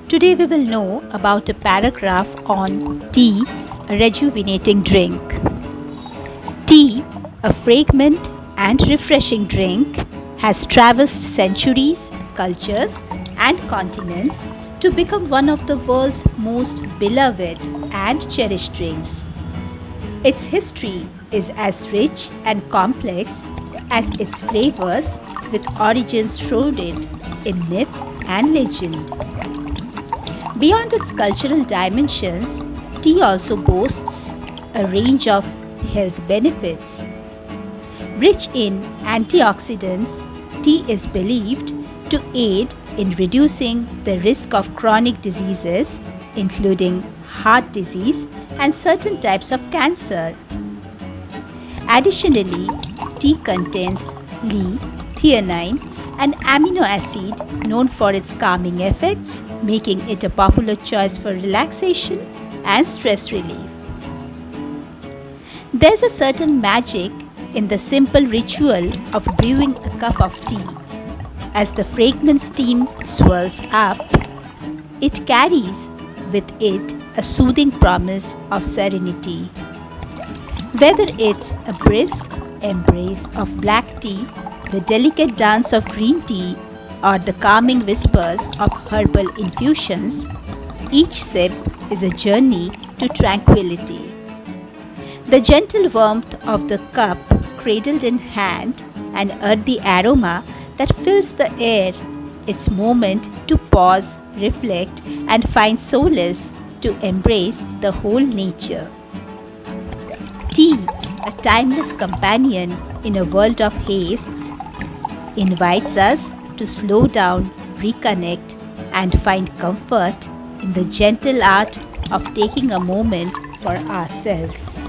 Today we will know about a paragraph on tea, a rejuvenating drink. Tea, a fragrant and refreshing drink, has traversed centuries, cultures, and continents to become one of the world's most beloved and cherished drinks. Its history is as rich and complex as its flavors, with origins shrouded in myth and legend. Beyond its cultural dimensions, tea also boasts a range of health benefits. Rich in antioxidants, tea is believed to aid in reducing the risk of chronic diseases, including heart disease and certain types of cancer. Additionally, tea contains L-theanine, an amino acid known for its calming effects, making it a popular choice for relaxation and stress relief. There's a certain magic in the simple ritual of brewing a cup of tea. As the fragrant steam swirls up, it carries with it a soothing promise of serenity. Whether it's a brisk embrace of black tea, the delicate dance of green tea, or the calming whispers of herbal infusions, each sip is a journey to tranquility. The gentle warmth of the cup cradled in hand, an earthy aroma that fills the air, its moment to pause, reflect, and find solace to embrace the whole nature. Tea, a timeless companion in a world of haste, invites us to slow down, reconnect, and find comfort in the gentle art of taking a moment for ourselves.